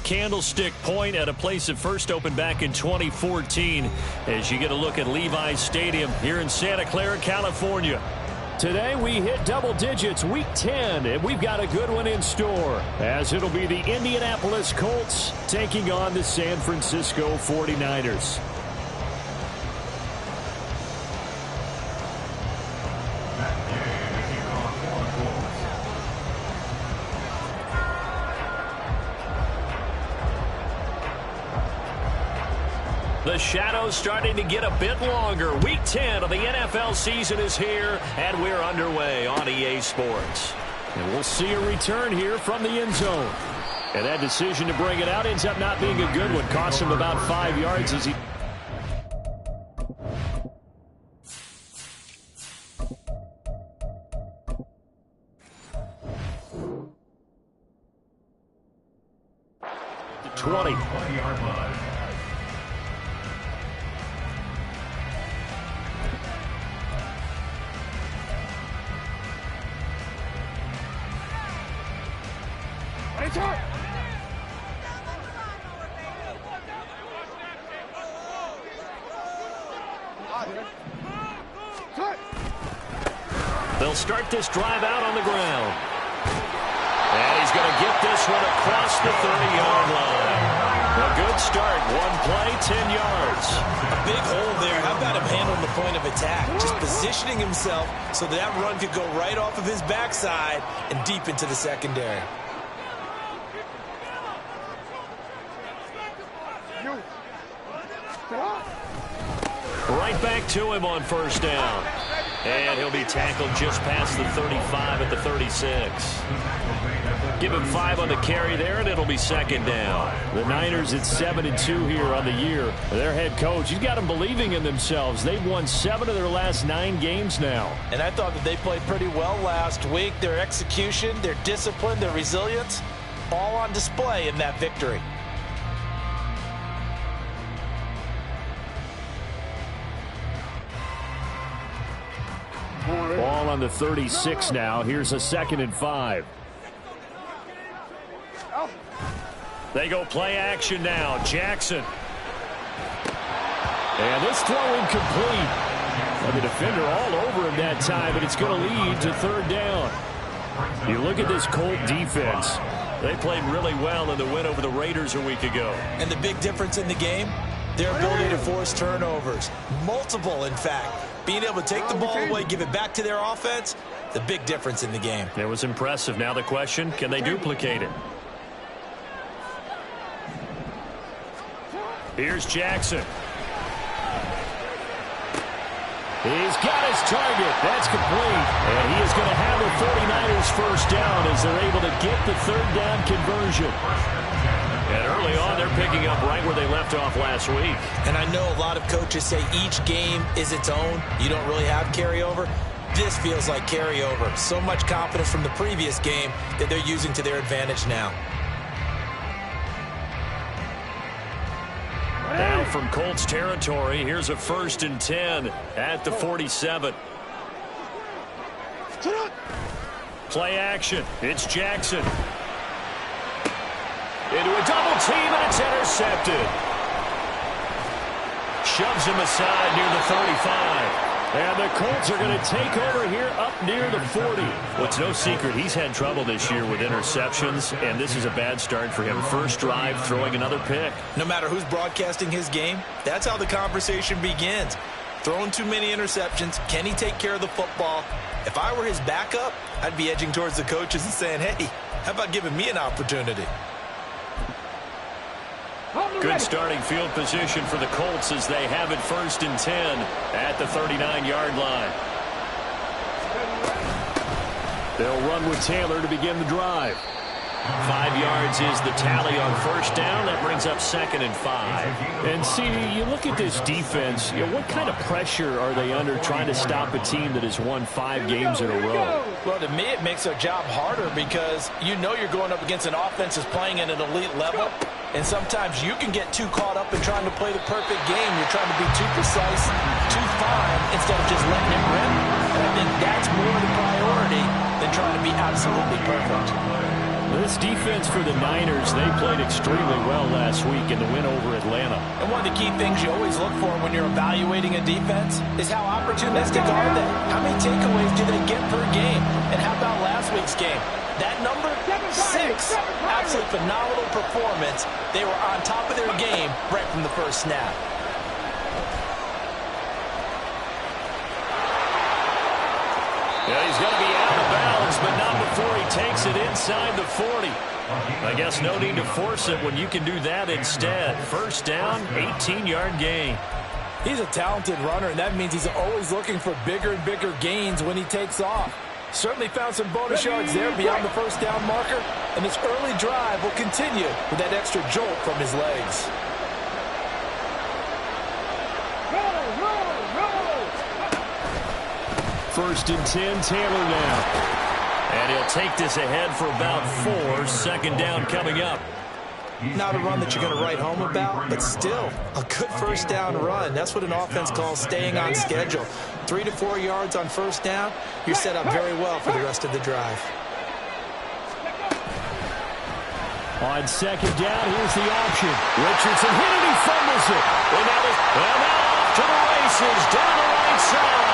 Candlestick Point at a place that first opened back in 2014 as you get a look at Levi's Stadium here in Santa Clara, California. Today we hit double digits, week 10, and we've got a good one in store, as it'll be the Indianapolis Colts taking on the San Francisco 49ers. The shadow's starting to get a bit longer. Week 10 of the NFL season is here, and we're underway on EA Sports. And we'll see a return here from the end zone. And that decision to bring it out ends up not being a good one. Cost him about 5 yards as he... The 20. They'll start this drive out on the ground. And he's going to get this one across the 30-yard line. A good start. One play, 10 yards. A big hole there. How about him handling the point of attack? Just positioning himself so that run could go right off of his backside and deep into the secondary. Right back to him on first down. And he'll be tackled just past the 35 at the 36. Give him 5 on the carry there, and it'll be second down. The Niners at 7-2 here on the year. Their head coach, he's got them believing in themselves. They've won 7 of their last 9 games now. And I thought that they played pretty well last week. Their execution, their discipline, their resilience, all on display in that victory. Ball on the 36 now. Here's a 2nd and 5. They go play action now. Jackson. And this throw incomplete. And the defender all over him that time, but it's going to lead to 3rd down. You look at this Colt defense. They played really well in the win over the Raiders a week ago. And the big difference in the game, their ability to force turnovers. Multiple, in fact. Being able to take the ball away, give it back to their offense, the big difference in the game. It was impressive. Now the question, can they duplicate it? Here's Jackson. He's got his target. That's complete. And he is going to have the 49ers first down as they're able to get the 3rd down conversion. And early on, they're picking up right where they left off last week. And I know a lot of coaches say each game is its own. You don't really have carryover. This feels like carryover. So much confidence from the previous game that they're using to their advantage now. Now from Colts territory, here's a 1st and 10 at the 47. Play action. It's Jackson. Into a double team, and it's intercepted. Shoves him aside near the 35. And the Colts are going to take over here up near the 40. Well, it's no secret he's had trouble this year with interceptions, and this is a bad start for him. First drive, throwing another pick. No matter who's broadcasting his game, that's how the conversation begins. Throwing too many interceptions, can he take care of the football? If I were his backup, I'd be edging towards the coaches and saying, hey, how about giving me an opportunity? Good starting field position for the Colts as they have it 1st and 10 at the 39-yard line. They'll run with Taylor to begin the drive. 5 yards is the tally on first down. That brings up 2nd and 5. And see, you look at this defense, what kind of pressure are they under trying to stop a team that has won 5 games in a row? Well, to me, it makes their job harder because you know you're going up against an offense that's playing at an elite level. And sometimes you can get too caught up in trying to play the perfect game. You're trying to be too precise, too fine, instead of just letting it rip. And I think that's more the priority than trying to be absolutely perfect. This defense for the Niners, they played extremely well last week in the win over Atlanta. And one of the key things you always look for when you're evaluating a defense is how opportunistic are they? How many takeaways do they get per game? And how about last week's game? That number, 6. Absolutely phenomenal performance. They were on top of their game right from the first snap. Yeah, he's going to be out of bounds, but not before he takes it inside the 40. I guess no need to force it when you can do that instead. First down, 18-yard gain. He's a talented runner, and that means he's always looking for bigger and bigger gains when he takes off. Certainly found some bonus yards there beyond the first down marker, and this early drive will continue with that extra jolt from his legs. First and 10, Taylor now. And he'll take this ahead for about 4. Second down coming up. Not a run that you're going to write home about, but still a good first down run. That's what an offense calls staying on schedule. 3 to 4 yards on first down, you're set up very well for the rest of the drive. On second down, here's the option. Richardson hit it, he fumbles it. And now off to the races down the right side.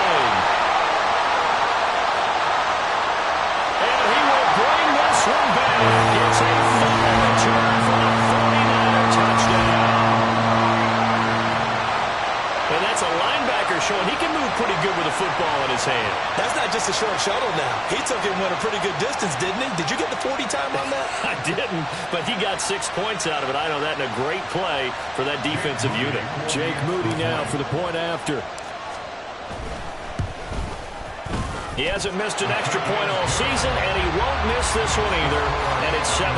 One back. It's a fumble return for a 49er touchdown. And that's a linebacker showing he can move pretty good with a football in his hand. That's not just a short shuttle now. He took it and went a pretty good distance, didn't he? Did you get the 40 time on that? I didn't, but he got 6 points out of it. I know that in a great play for that defensive unit. Jake Moody now for the point after. He hasn't missed an extra point all season, and he won't miss this one either, and it's 7-0.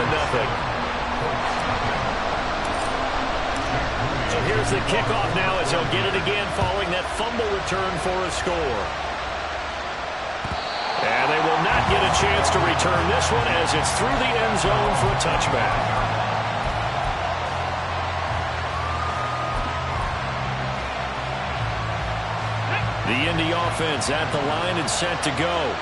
So here's the kickoff now as he'll get it again following that fumble return for a score. And they will not get a chance to return this one as it's through the end zone for a touchback. The Indy offense at the line and set to go.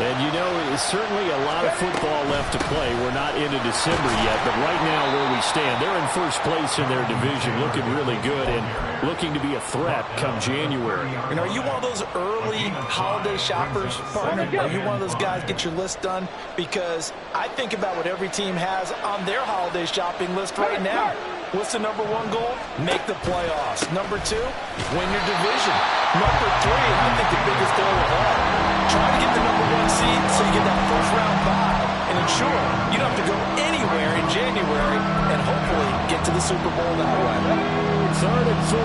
And, you know, certainly a lot of football left to play. We're not into December yet, but right now where we stand, they're in first place in their division, looking really good and looking to be a threat come January. And are you one of those early holiday shoppers, partner? Are you one of those guys get your list done? Because I think about what every team has on their holiday shopping list right now. What's the number 1 goal? Make the playoffs. Number 2, win your division. Number 3, and I think the biggest goal of all, try to get the number 1 seed so you get that first-round bye and ensure you don't have to go anywhere in January and hopefully get to the Super Bowl that way. 3rd and 4.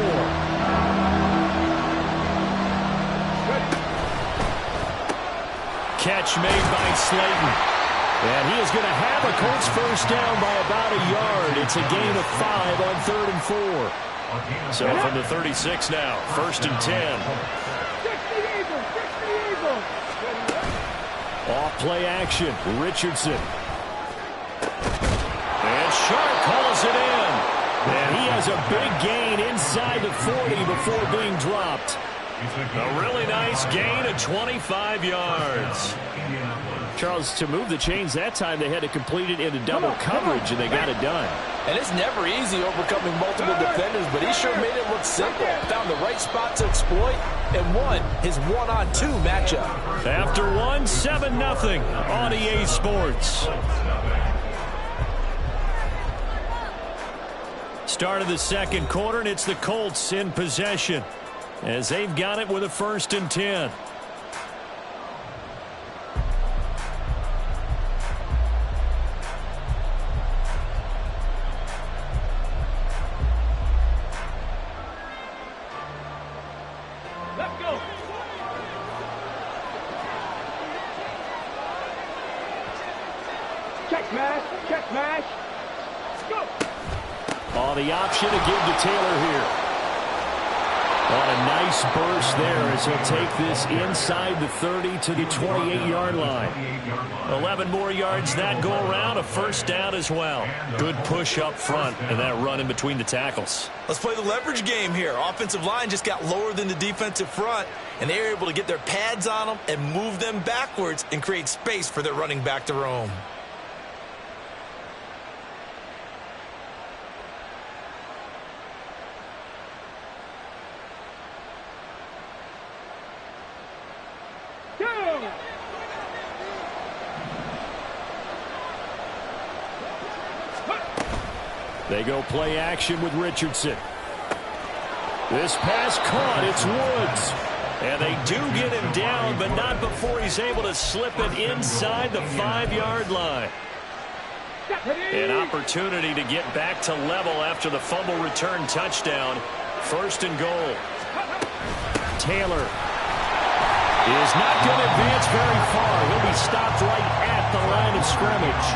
Catch made by Slayton. And he is going to have a Colts first down by about a yard. It's a gain of 5 on 3rd and 4. So from the 36 now, 1st and 10. Off play action, Richardson. And Sharp calls it in. And he has a big gain inside the 40 before being dropped. A really nice gain of 25 yards. Charles, to move the chains that time, they had to complete it into double coverage, and they got it done. And it's never easy overcoming multiple defenders, but he sure made it look simple. Found the right spot to exploit and won his 1-on-2 matchup. After 1, 7-0 on EA Sports. Start of the second quarter, and it's the Colts in possession as they've got it with a 1st and 10. On the option to give to Taylor here. On a nice burst there as he'll take this inside the 30 to the 28-yard line. 11 more yards that go around, a first down as well. Good push up front and that run in between the tackles. Let's play the leverage game here. Offensive line just got lower than the defensive front, and they were able to get their pads on them and move them backwards and create space for their running back to roam. They go play action with Richardson. This pass caught. It's Woods. And they do get him down, but not before he's able to slip it inside the 5-yard line. An opportunity to get back to level after the fumble return touchdown. 1st and goal. Taylor is not going to advance very far. He'll be stopped right at the line of scrimmage.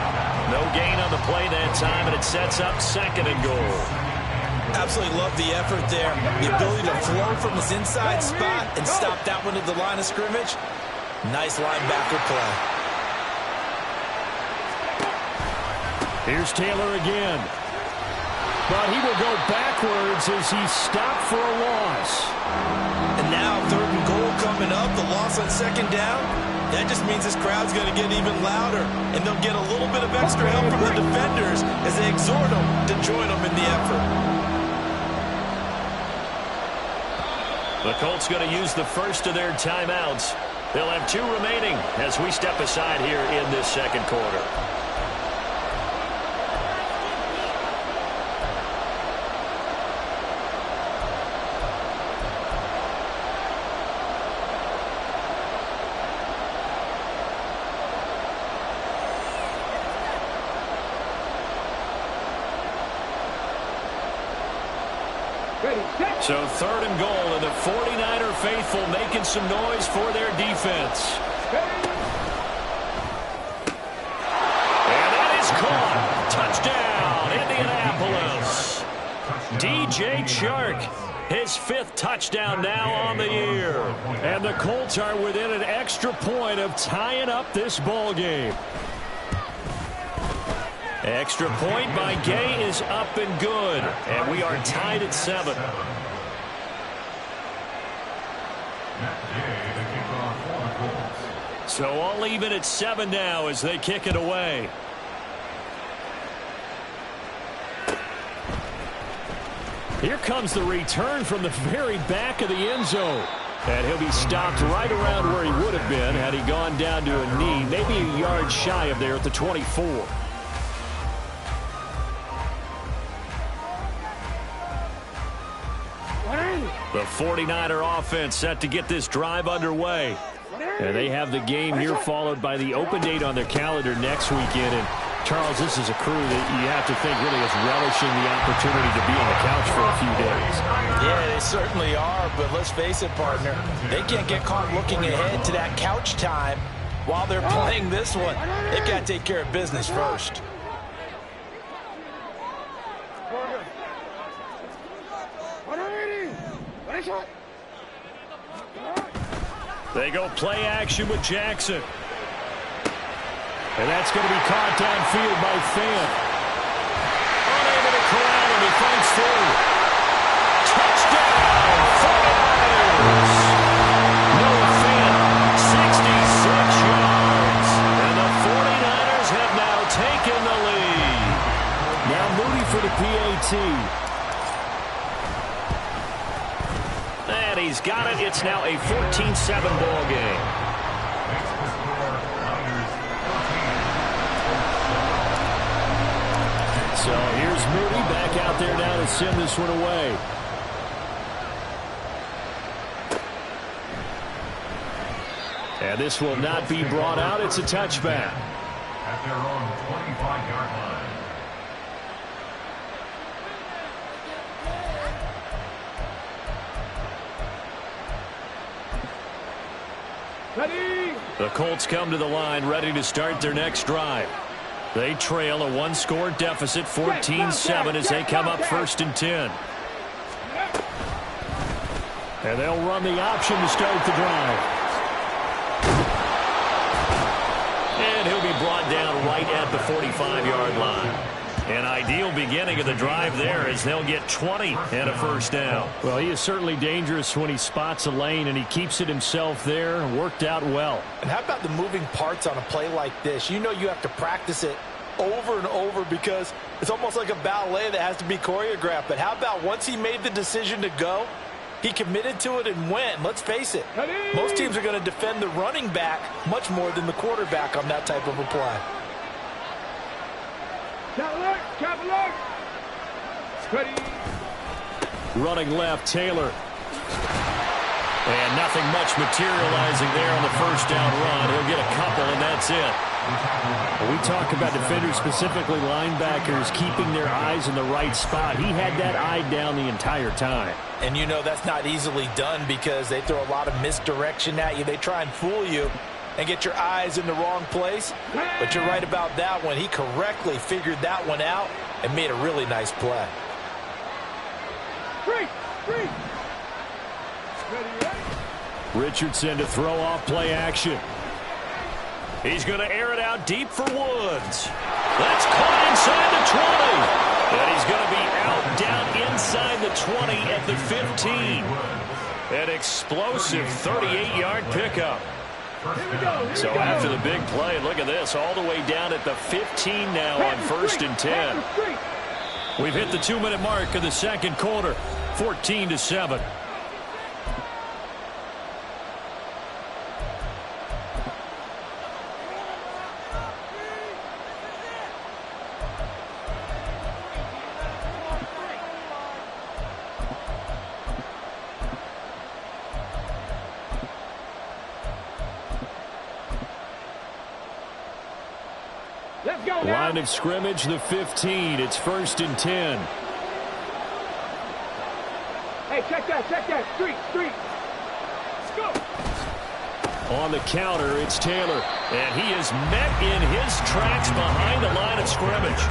No gain on the play that time, and it sets up 2nd and goal. Absolutely love the effort there. The ability to flow from his inside spot and stop that one at the line of scrimmage. Nice linebacker play. Here's Taylor again. But he will go backwards as he's stopped for a loss. And now 3rd and goal coming up. The loss on 2nd down. That just means this crowd's going to get even louder. And they'll get a little bit of extra help from the defenders as they exhort them to join them in the effort. The Colts going to use the first of their timeouts. They'll have 2 remaining as we step aside here in this 2nd quarter. So 3rd and goal, and the 49er faithful making some noise for their defense. And that is caught. Touchdown, Indianapolis. DJ Chark, his 5th touchdown now on the year. And the Colts are within an extra point of tying up this ball game. Extra point by Gay is up and good. And we are tied at 7. So all even at 7 now as they kick it away. Here comes the return from the very back of the end zone. And he'll be stopped right around where he would have been had he gone down to a knee, maybe a yard shy of there at the 24. The 49er offense set to get this drive underway. And they have the game here followed by the open date on their calendar next weekend. And Charles, this is a crew that you have to think really is relishing the opportunity to be on the couch for a few days. Yeah, they certainly are, but let's face it, partner. They can't get caught looking ahead to that couch time while they're playing this one. They've got to take care of business first. They go play action with Jackson. And that's going to be caught downfield by Fant. Unable to corral him. He fights through. Touchdown, 49ers. Noah Fant, 66 yards. And the 49ers have now taken the lead. Now Moody for the PAT. And he's got it. It's now a 14-7 ball game. So here's Moody back out there now to send this one away. And this will not be brought out. It's a touchback. At their own 25-yard line. The Colts come to the line ready to start their next drive. They trail a 1-score deficit, 14-7, as they come up 1st and 10. And they'll run the option to start the drive. And he'll be brought down right at the 45-yard line. An ideal beginning of the drive there as they'll get 20 and a 1st down. Well, he is certainly dangerous when he spots a lane, and he keeps it himself there and worked out well. And how about the moving parts on a play like this? You know you have to practice it over and over because it's almost like a ballet that has to be choreographed. But how about once he made the decision to go, He committed to it and went. Let's face it, most teams are going to defend the running back much more than the quarterback on that type of a play. Running left, Taylor. And nothing much materializing there on the first down run. He'll get a couple, and that's it. When we talk about defenders, specifically linebackers, keeping their eyes in the right spot, he had that eye down the entire time. And you know that's not easily done because they throw a lot of misdirection at you. They try and fool you and get your eyes in the wrong place. But you're right about that one. He correctly figured that one out and made a really nice play. Richardson to throw off play action. He's going to air it out deep for Woods. That's caught inside the 20. And he's going to be out down inside the 20 at the 15. An explosive 38-yard pickup. So after the big play, look at this, all the way down at the 15 now on 1st and 10. We've hit the 2-minute mark of the second quarter, 14-7. Line of scrimmage, the 15. It's 1st and 10. Hey, check that. Street. Let's go. On the counter, it's Taylor. And he is met in his tracks behind the line of scrimmage.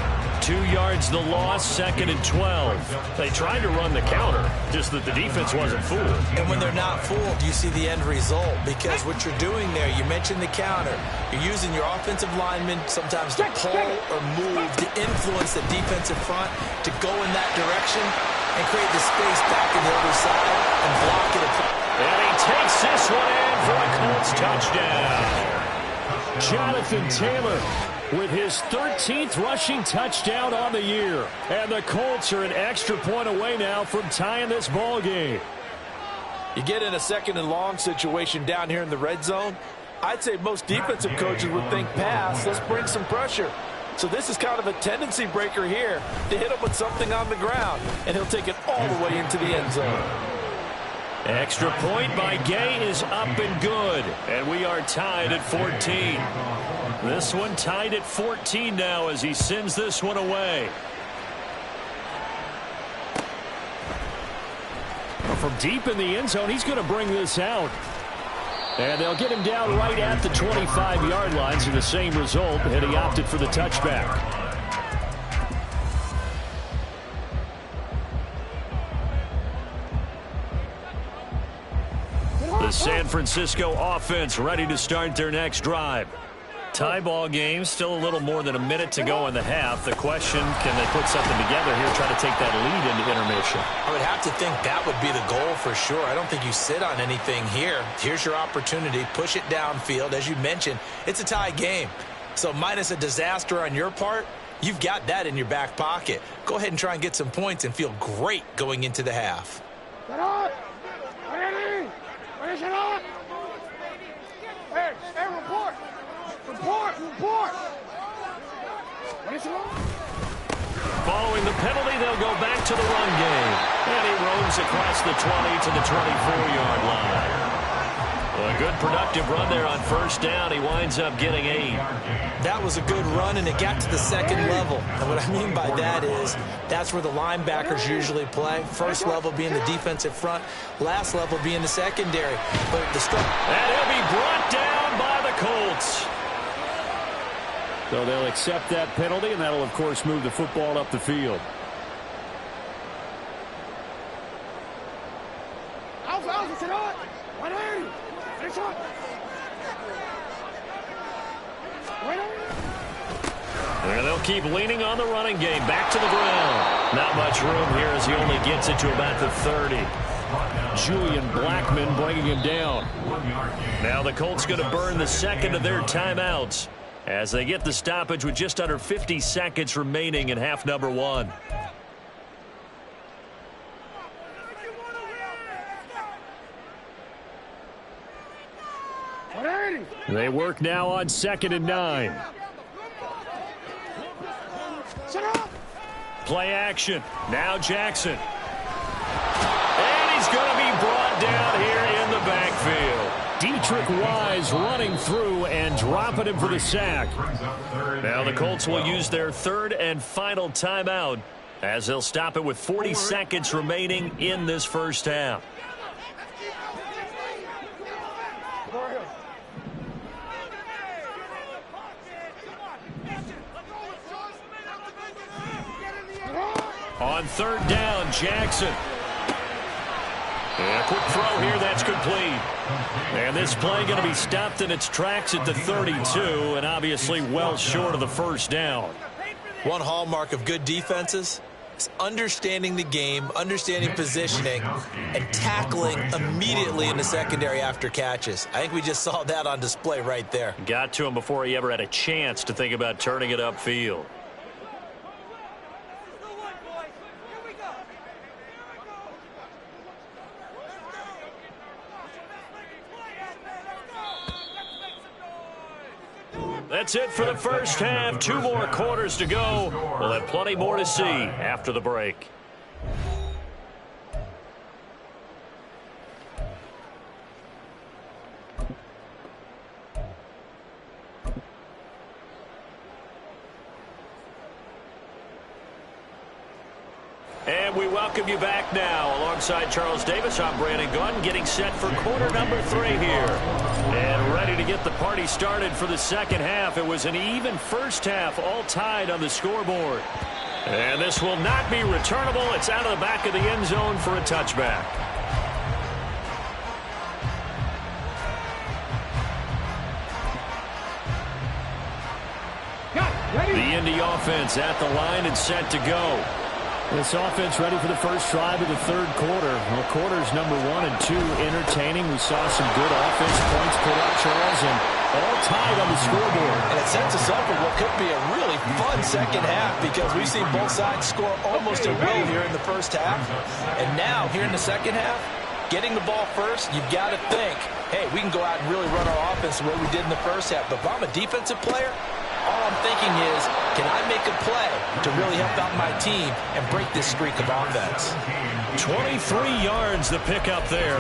2 yards the loss, 2nd and 12. They tried to run the counter, just that the defense wasn't fooled. And when they're not fooled, you see the end result. Because what you're doing there, you mentioned the counter. You're using your offensive linemen sometimes to pull or move to influence the defensive front to go in that direction and create the space back in the other side and block it. And he takes this one in for a Colts touchdown. Jonathan Taylor with his 13th rushing touchdown on the year. And the Colts are an extra point away now from tying this ball game. You get in a 2nd and long situation down here in the red zone, I'd say most defensive coaches would think pass. Let's bring some pressure. So this is kind of a tendency breaker here to hit him with something on the ground. And he'll take it all the way into the end zone. Extra point by Gay is up and good. And we are tied at 14. This one tied at 14 now as he sends this one away. From deep in the end zone, he's going to bring this out. And they'll get him down right at the 25-yard line, so the same result, and he opted for the touchback. The San Francisco offense ready to start their next drive. Tie ball game, still a little more than a minute to go in the half. The question, can they put something together here, try to take that lead into intermission? I would have to think that would be the goal for sure. I don't think you sit on anything here. Here's your opportunity. Push it downfield. As you mentioned, it's a tie game. So minus a disaster on your part, you've got that in your back pocket. Go ahead and try and get some points and feel great going into the half. Hey, report. Following the penalty, they'll go back to the run game. And he roams across the 20 to the 24-yard line. A good productive run there on 1st down. He winds up getting 8. That was a good run, and it got to the 2nd level. And what I mean by that is that's where the linebackers usually play. 1st level being the defensive front, last level being the secondary. But the and he'll be brought down by the Colts. So they'll accept that penalty, and that'll, of course, move the football up the field. And they'll keep leaning on the running game. Back to the ground. Not much room here as he only gets it to about the 30. Julian Blackman bringing him down. Now the Colts going to burn the 2nd of their timeouts as they get the stoppage with just under 50 seconds remaining in half number 1. They work now on 2nd and 9. Play action. Now Jackson. And he's going to be brought down here in the backfield. Dietrich Wise running through and dropping him for the sack. Now the Colts will use their 3rd and final timeout as they'll stop it with 40 seconds remaining in this first half. On 3rd down, Jackson. And a quick throw here, that's complete. And this play going to be stopped in its tracks at the 32, and obviously well short of the first down. One hallmark of good defenses is understanding the game, understanding positioning, and tackling immediately in the secondary after catches. I think we just saw that on display right there. Got to him before he ever had a chance to think about turning it upfield. That's it for the first half. 2 more quarters to go. We'll have plenty more to see after the break. And we welcome you back now. Alongside Charles Davis, I'm Brandon Gunn, getting set for quarter number 3 here. And ready to get the party started for the second half. It was an even first half, all tied on the scoreboard. And this will not be returnable. It's out of the back of the end zone for a touchback. The Indy offense at the line and set to go. This offense ready for the first drive of the 3rd quarter. Well, quarters number 1 and 2 entertaining. We saw some good offense points put up, Charles, and all tied on the scoreboard. And it sets us up for what could be a really fun second half because we've seen both sides score almost at will here in the first half. And now, here in the second half, getting the ball first, you've got to think, hey, we can go out and really run our offense the way we did in the first half. But if I'm a defensive player, all I'm thinking is, can I make a play to really help out my team and break this streak of offense? 23 yards the pickup there.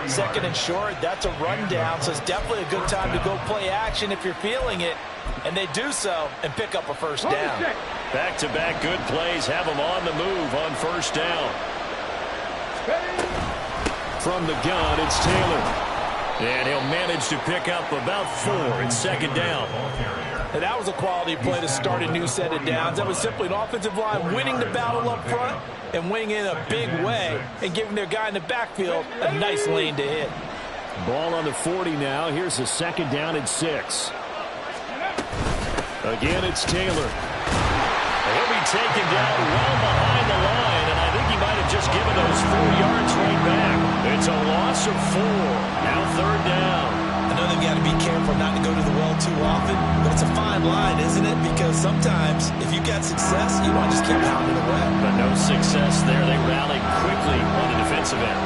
2nd and short, that's a rundown, so it's definitely a good time to go play action if you're feeling it. And they do so and pick up a first down. Back-to-back good plays have them on the move on first down. From the gun, it's Taylor. And he'll manage to pick up about 4 It's 2nd down. And that was a quality play to start a new set of downs. That was simply an offensive line winning the battle up front and winning in a big way and giving their guy in the backfield a nice lane to hit. Ball on the 40 now. Here's a 2nd down and 6. Again, it's Taylor. He'll be taken down well behind the line, and I think he might have just given those 4 yards right back. It's a loss of 4. Now 3rd down. I know they've got to be careful not to go to the well too often, but it's a fine line, isn't it? Because sometimes, if you've got success, you want to just keep pounding away. But no success there. They rallied quickly on the defensive end.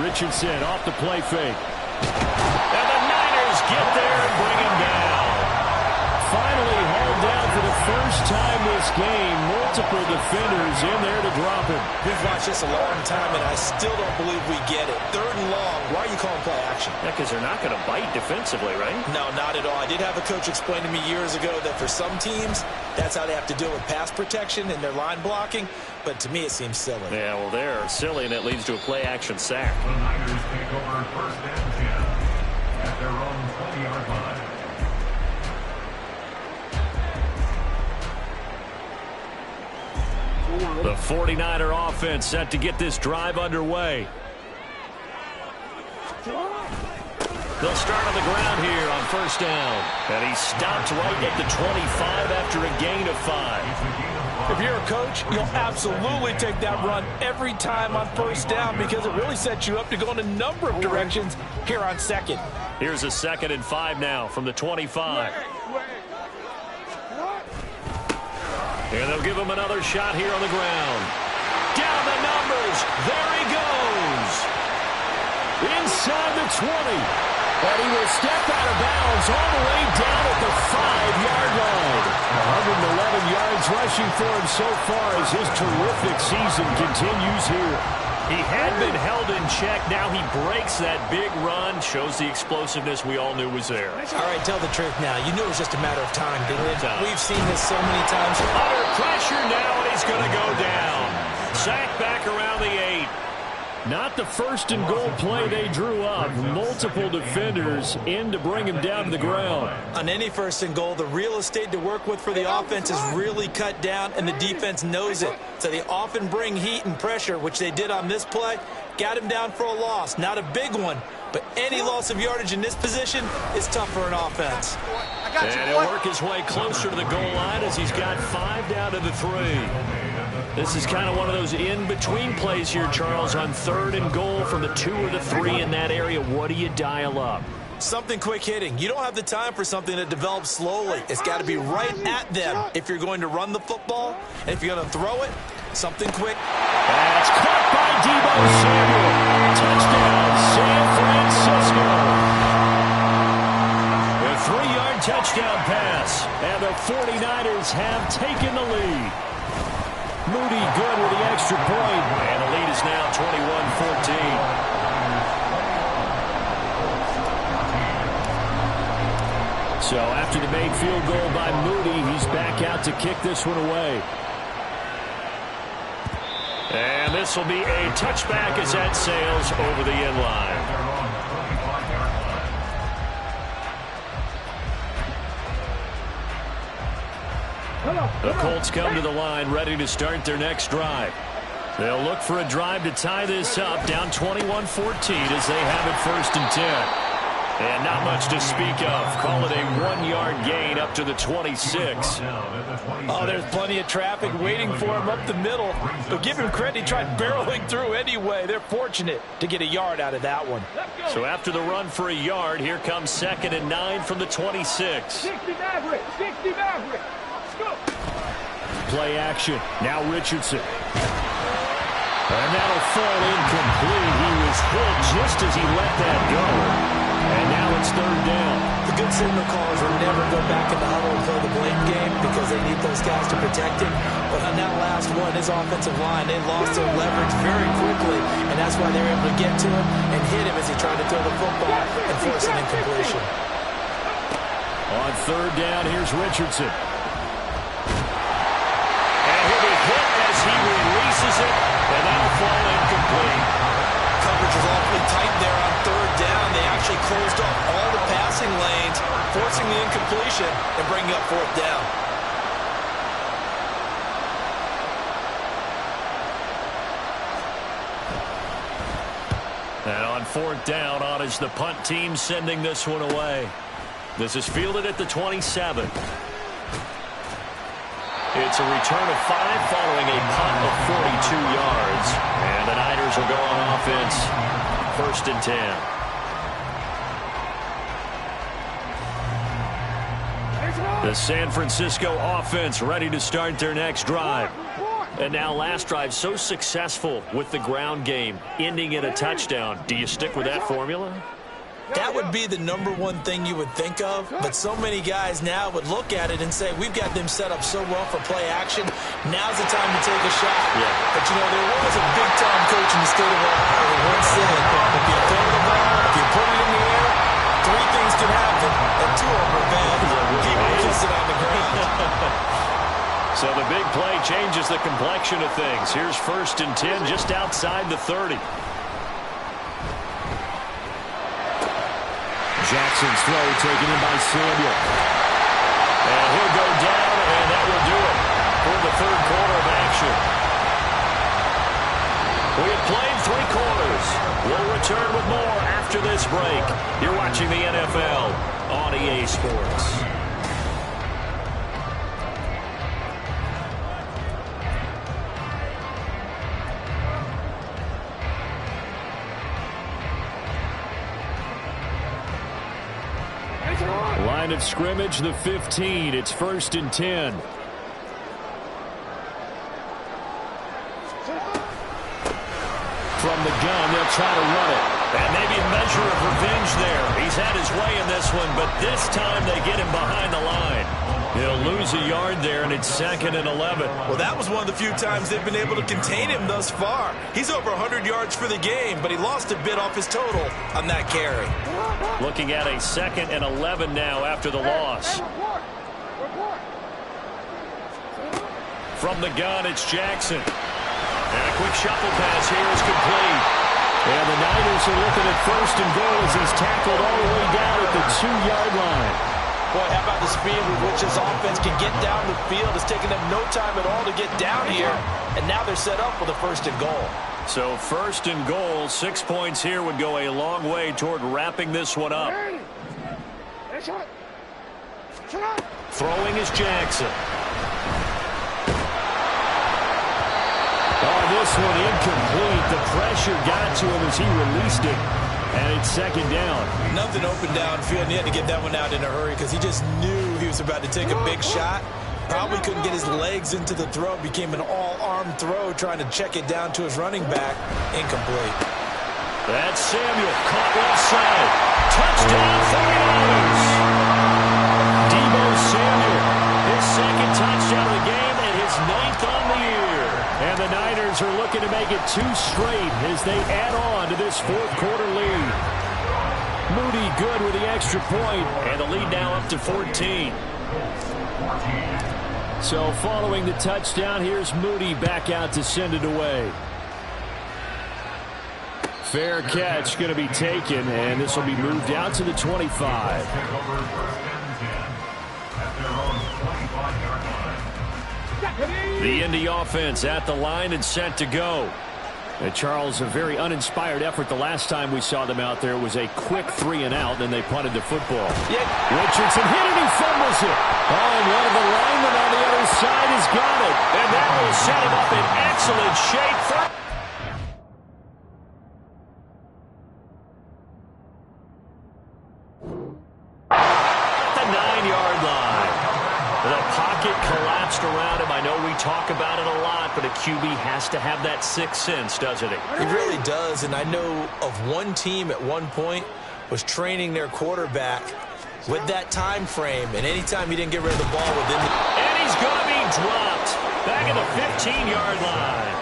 Richardson off the play fake. And the Niners get there and bring him down. Finally hauled down for the first time this game. Multiple defenders in there to drop him. We've watched this a long time, and I still don't believe we get it. 3rd and long. Why are you calling play action? Yeah, because they're not going to bite defensively, right? No, not at all. I did have a coach explain to me years ago that for some teams, that's how they have to deal with pass protection and their line blocking. But to me, it seems silly. Yeah, well, they're silly, and it leads to a play-action sack. The Niners take over 1st and 10 at their own 20-yard line. The 49er offense set to get this drive underway. They'll start on the ground here on first down. And he stopped right at the 25 after a gain of 5. If you're a coach, you'll absolutely take that run every time on first down because it really sets you up to go in a number of directions here on 2nd. Here's a 2nd and 5 now from the 25. And they'll give him another shot here on the ground. Down the numbers. There he goes. inside the 20. And he will step out of bounds all the way down at the 5-yard line. 111 yards rushing for him so far as his terrific season continues here. He had been held in check. Now he breaks that big run. Shows the explosiveness we all knew was there. All right, tell the truth now. You knew it was just a matter of time, didn't it? We've seen this so many times. Under pressure now, and he's going to go down. Sack back around the 8. Not the first and goal play they drew up. Multiple defenders in to bring him down to the ground. On any first and goal, the real estate to work with for the offense is really cut down, and the defense knows it. So they often bring heat and pressure, which they did on this play. Got him down for a loss. Not a big one, but any loss of yardage in this position is tough for an offense. And he'll work his way closer to the goal line as he's got 5 down to the 3. This is kind of one of those in-between plays here, Charles, on 3rd and goal from the 2 or the 3 in that area. What do you dial up? Something quick hitting. You don't have the time for something that develops slowly. It's got to be right at them if you're going to run the football. And if you're going to throw it, something quick. That's caught by Deebo Samuel. Touchdown, San Francisco. A 3-yard touchdown pass. And the 49ers have taken the lead. Moody good with the extra point. And the lead is now 21-14. So after the made field goal by Moody, he's back out to kick this one away. And this will be a touchback as that sails over the end line. The Colts come to the line ready to start their next drive. They'll look for a drive to tie this up, down 21-14 as they have it 1st and 10. And not much to speak of. Call it a 1-yard gain up to the 26. Oh, there's plenty of traffic waiting for him up the middle. But give him credit, he tried barreling through anyway. They're fortunate to get a yard out of that one. So after the run for a yard, here comes 2nd and 9 from the 26. 60 Maverick, 60 Maverick. Let's go. Play action. Now Richardson. And that'll fall incomplete. He was hit just as he let that go. And now it's 3rd down. The good signal callers will never go back in the huddle and play the blame game because they need those guys to protect him. But on that last one, his offensive line, they lost their leverage very quickly, and that's why they were able to get to him and hit him as he tried to throw the football and force an incompletion. On 3rd down, here's Richardson. And he'll be hit as he releases it, and that'll fall incomplete. Coverage was awfully tight there on 3rd down. They actually closed off all the passing lanes, forcing the incompletion and bringing up 4th down. And on 4th down, on is the punt team sending this one away. This is fielded at the 27. It's a return of 5 following a punt of 42 yards. And the Niners will go on offense. 1st and 10. The San Francisco offense ready to start their next drive. And now last drive so successful with the ground game, ending in a touchdown. Do you stick with that formula? That would be the number one thing you would think of, but so many guys now would look at it and say, we've got them set up so well for play action. Now's the time to take a shot. Yeah. But, you know, there was a big-time coach in the state of Ohio who once said, if you throw the ball, if you put it in the air, 3 things can happen, and 2 of them are bad. People kiss it on the ground. So the big play changes the complexion of things. Here's 1st and 10 just outside the 30. Jackson's throw taken in by Samuel. And he'll go down, and that will do it for the 3rd quarter of action. We have played 3 quarters. We'll return with more after this break. You're watching the NFL on EA Sports. Line of scrimmage, the 15. It's 1st and 10. From the gun, they'll try to run it. And maybe a measure of revenge there. He's had his way in this one, but this time they get him behind the line. He'll lose a yard there, and it's 2nd and 11. Well, that was one of the few times they've been able to contain him thus far. He's over 100 yards for the game, but he lost a bit off his total on that carry. Looking at a 2nd and 11 now after the loss. From the gun, it's Jackson. And a quick shuffle pass here is complete. And the Niners are looking at 1st and goal as he's tackled all the way down at the 2-yard line. Boy, how about the speed with which this offense can get down the field? It's taken them no time at all to get down here, and now they're set up for the 1st and goal. So 1st and goal, 6 points here would go a long way toward wrapping this one up. Throwing is Jackson. Oh, this one incomplete. The pressure got to him as he released it. And it's 2nd down. Nothing open downfield, and he had to get that one out in a hurry because he just knew he was about to take a big shot. Probably couldn't get his legs into the throw. Became an all-arm throw trying to check it down to his running back. Incomplete. That's Samuel. Caught left side. Touchdown, 49ers. Deebo Samuel. His 2nd touchdown of the game and his 9th on the year. And the Niners are looking to make it 2 straight as they add on to this 4th quarter lead. Moody good with the extra point. And the lead now up to 14. So following the touchdown, here's Moody back out to send it away. Fair catch going to be taken, and this will be moved out to the 25. The Indy offense at the line and set to go. And Charles, a very uninspired effort the last time we saw them out there. It was a quick 3 and out, and then they punted the football. Yeah. Richardson hit it, he fumbles it. Oh, and one of the linemen on the other side has got it. And that will set him up in excellent shape for the 9-yard line. The pocket collapsed around him. I know we talk about it a lot, but a QB has to have that 6th sense, doesn't he? He really does, and I know of one team at one point was training their quarterback with that time frame, and anytime he didn't get rid of the ball within the... And he's going to be dropped back at the 15-yard line.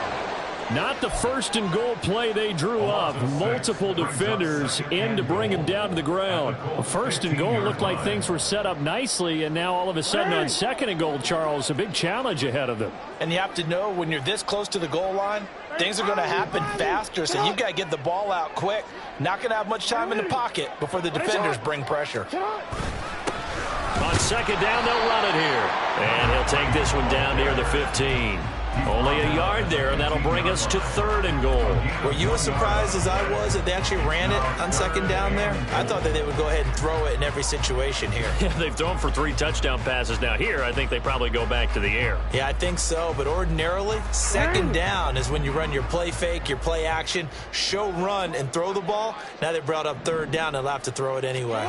Not the 1st and goal play they drew up. Multiple defenders in to bring him down to the ground. 1st and goal looked like things were set up nicely, and now all of a sudden on 2nd and goal, Charles, a big challenge ahead of them. And you have to know when you're this close to the goal line, things are going to happen faster, so you've got to get the ball out quick. Not going to have much time in the pocket before the defenders bring pressure. On 2nd down, they'll run it here. And he'll take this one down near the 15. Only a yard there, and that'll bring us to 3rd and goal. Were you as surprised as I was that they actually ran it on 2nd down there? I thought that they would go ahead and throw it in every situation here. Yeah, they've thrown for 3 touchdown passes. Now here, I think they probably go back to the air. Yeah, I think so, but ordinarily, 2nd down is when you run your play fake, your play action, show run, and throw the ball. Now they brought up 3rd down, they'll have to throw it anyway.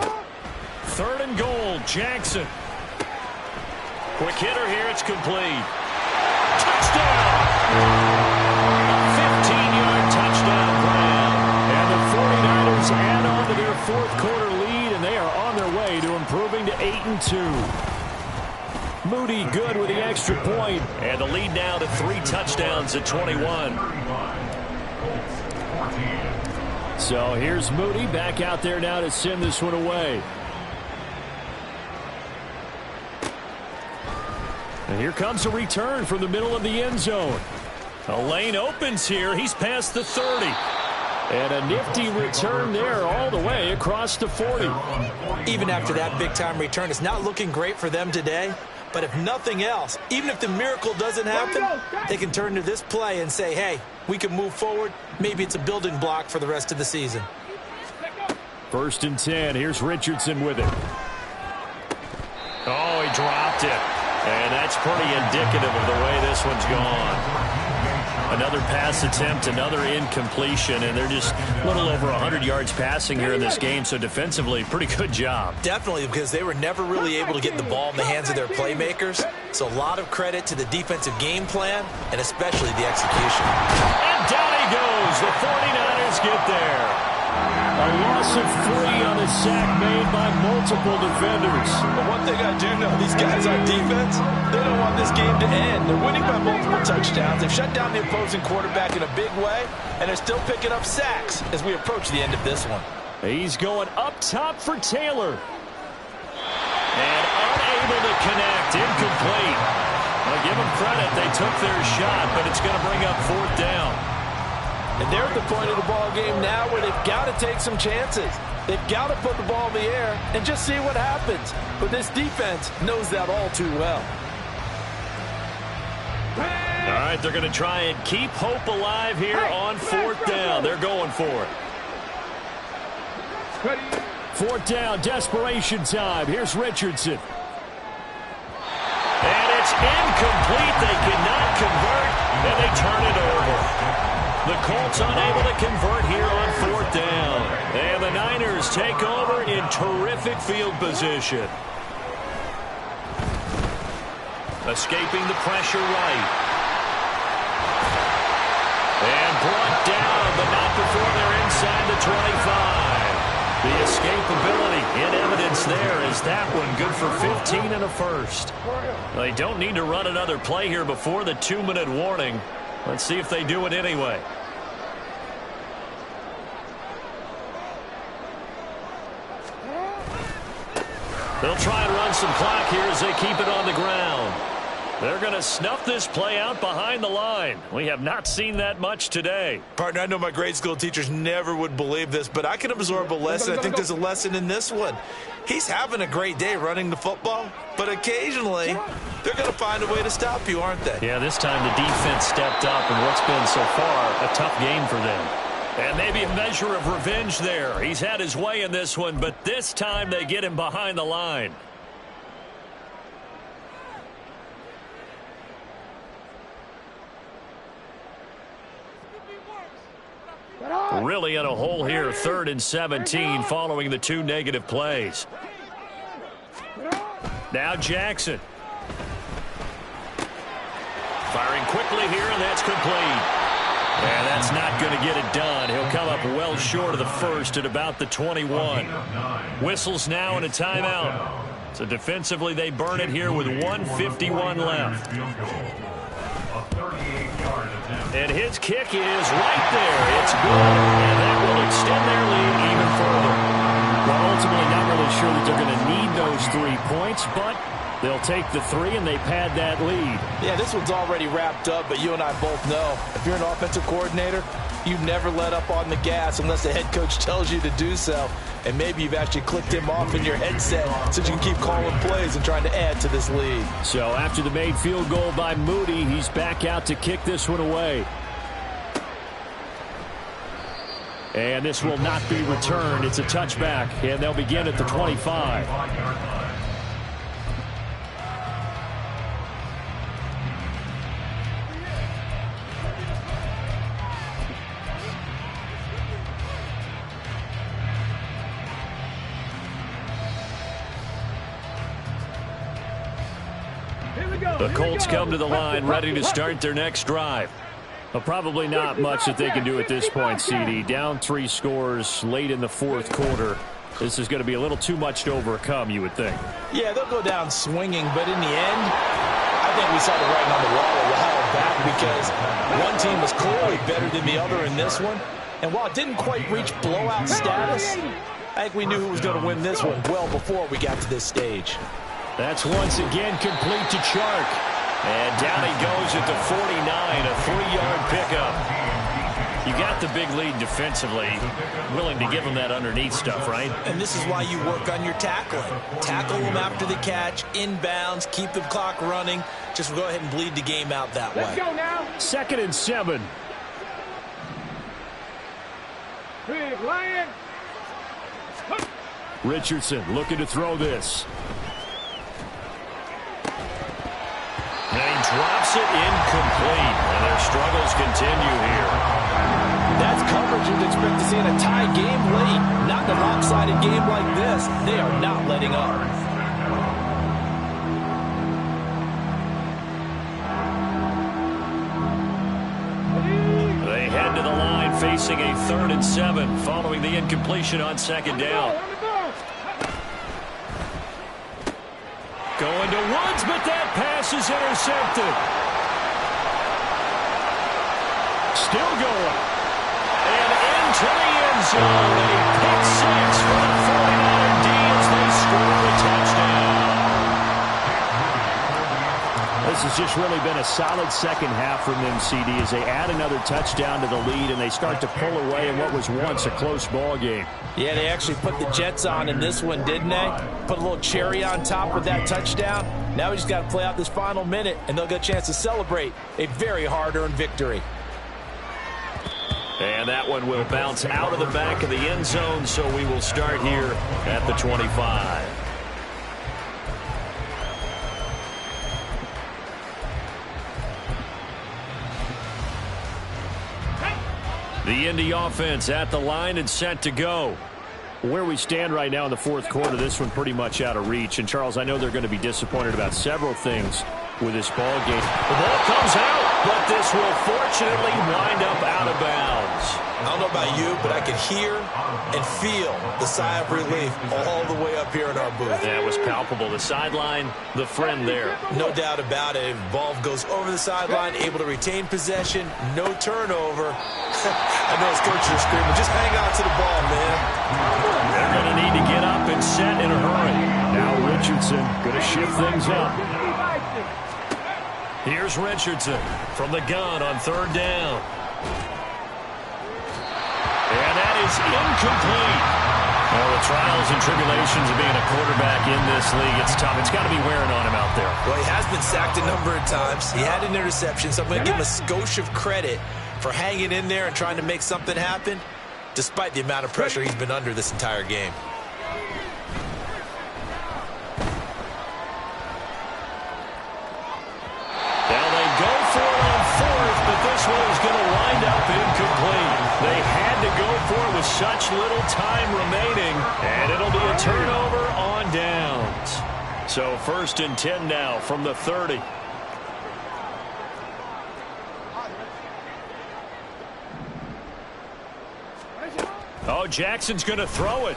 3rd and goal, Jackson. Quick hitter here, it's complete. Touchdown! A 15-yard touchdown grab. And the 49ers add on to their 4th quarter lead, and they are on their way to improving to 8-2. Moody good with the extra point. And the lead now to 3 touchdowns at 21. So here's Moody back out there now to send this one away. And here comes a return from the middle of the end zone. A lane opens here. He's past the 30. And a nifty return there all the way across the 40. Even after that big-time return, it's not looking great for them today. But if nothing else, even if the miracle doesn't happen, they can turn to this play and say, hey, we can move forward. Maybe it's a building block for the rest of the season. 1st and 10. Here's Richardson with it. Oh, he dropped it. And that's pretty indicative of the way this one's gone. Another pass attempt, another incompletion, and they're just a little over 100 yards passing here in this game, so defensively, pretty good job. Definitely, because they were never really able to get the ball in the hands of their playmakers. So a lot of credit to the defensive game plan, and especially the execution. And down he goes. The 49ers get there. A loss of 3 on a sack made by multiple defenders. But one thing I do know, these guys on defense, they don't want this game to end. They're winning by multiple touchdowns. They've shut down the opposing quarterback in a big way, and they're still picking up sacks as we approach the end of this one. He's going up top for Taylor. And unable to connect. Incomplete. I'll give them credit. They took their shot, but it's going to bring up 4th down. And they're at the point of the ball game now where they've got to take some chances. They've got to put the ball in the air and just see what happens. But this defense knows that all too well. All right, they're going to try and keep hope alive here on 4th down. They're going for it. 4th down, desperation time. Here's Richardson. And it's incomplete. They cannot convert, and they turn it over. The Colts unable to convert here on 4th down. And the Niners take over in terrific field position. Escaping the pressure right. And brought down, but not before they're inside the 25. The escapability in evidence there is that one good for 15 and a first. They don't need to run another play here before the 2-minute warning. Let's see if they do it anyway. They'll try and run some clock here as they keep it on the ground. They're going to snuff this play out behind the line. We have not seen that much today. Partner, I know my grade school teachers never would believe this, but I can absorb a lesson. I think there's a lesson in this one. He's having a great day running the football, but occasionally they're going to find a way to stop you, aren't they? Yeah, this time the defense stepped up in what's been so far a tough game for them. And maybe a measure of revenge there. He's had his way in this one, but this time they get him behind the line. Really in a hole here, 3rd and 17 following the 2 negative plays. Now Jackson. Firing quickly here, and that's complete. And that's not going to get it done. He'll come up well short of the first at about the 21. Whistles now and a timeout. So defensively they burn it here with 1:51 left. And his kick is right there. It's good. And that will extend their lead even further. Well, ultimately not really sure that they're going to need those 3 points, but they'll take the 3 and they pad that lead. Yeah, this one's already wrapped up, but you and I both know if you're an offensive coordinator, you never let up on the gas unless the head coach tells you to do so. And maybe you've actually clicked him off in your headset so you can keep calling plays and trying to add to this lead. So after the made field goal by Moody, he's back out to kick this one away. And this will not be returned. It's a touchback, and they'll begin at the 25. The Colts come to the line ready to start their next drive. Well, probably not much that they can do at this point, CD. Down 3 scores late in the 4th quarter. This is going to be a little too much to overcome, you would think. Yeah, they'll go down swinging, but in the end, I think we saw the writing on the wall a while back because one team was clearly better than the other in this one. And while it didn't quite reach blowout status, I think we knew who was going to win this one well before we got to this stage. That's once again complete to Chark. And down he goes at the 49, a 3-yard pickup. You got the big lead defensively, willing to give them that underneath stuff, right? And this is why you work on your tackling. Tackle them after the catch, inbounds, keep the clock running. Just go ahead and bleed the game out that way. Let's go now. 2nd and 7. Big Lion. Richardson looking to throw this. And he drops it incomplete. And their struggles continue here. That's coverage you'd expect to see in a tie game late. Not in a lopsided game like this. They are not letting up. They head to the line facing a 3rd and 7 following the incompletion on 2nd down. Going to Woods, but that pass is intercepted. Still going. And into the end zone. A pick 6 for the 49er D as they score a touchdown. This has just really been a solid second half from them, CD, as they add another touchdown to the lead and they start to pull away in what was once a close ball game. Yeah, they actually put the Jets on in this one, didn't they? Put a little cherry on top with that touchdown. Now we just got to play out this final minute, and they'll get a chance to celebrate a very hard-earned victory. And that one will bounce out of the back of the end zone, so we will start here at the 25. The Indy offense at the line and set to go. Where we stand right now in the fourth quarter, this one pretty much out of reach. And, Charles, I know they're going to be disappointed about several things with this ball game. The ball comes out, but this will fortunately wind up out of bounds. I don't know about you, but I can hear and feel the sigh of relief all the way up here in our booth. That was palpable. The sideline, the friend there. No doubt about it. Ball goes over the sideline, able to retain possession, no turnover. I know his coaches are screaming, just hang on to the ball, man. They're going to need to get up and set in a hurry. Now Richardson going to shift things up. Here's Richardson from the gun on 3rd down. And that is incomplete. Well, the trials and tribulations of being a quarterback in this league, it's tough. It's got to be wearing on him out there. Well, he has been sacked a number of times. He had an interception, so I'm going to give him a skosh of credit for hanging in there and trying to make something happen, despite the amount of pressure he's been under this entire game. Now they go for it on 4th, but this one is going to wind up incomplete. They had to go for it with such little time remaining, and it'll be a turnover on downs. So 1st and 10 now from the 30. Oh, Jackson's going to throw it.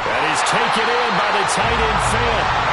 That is taken in by the tight end Fant.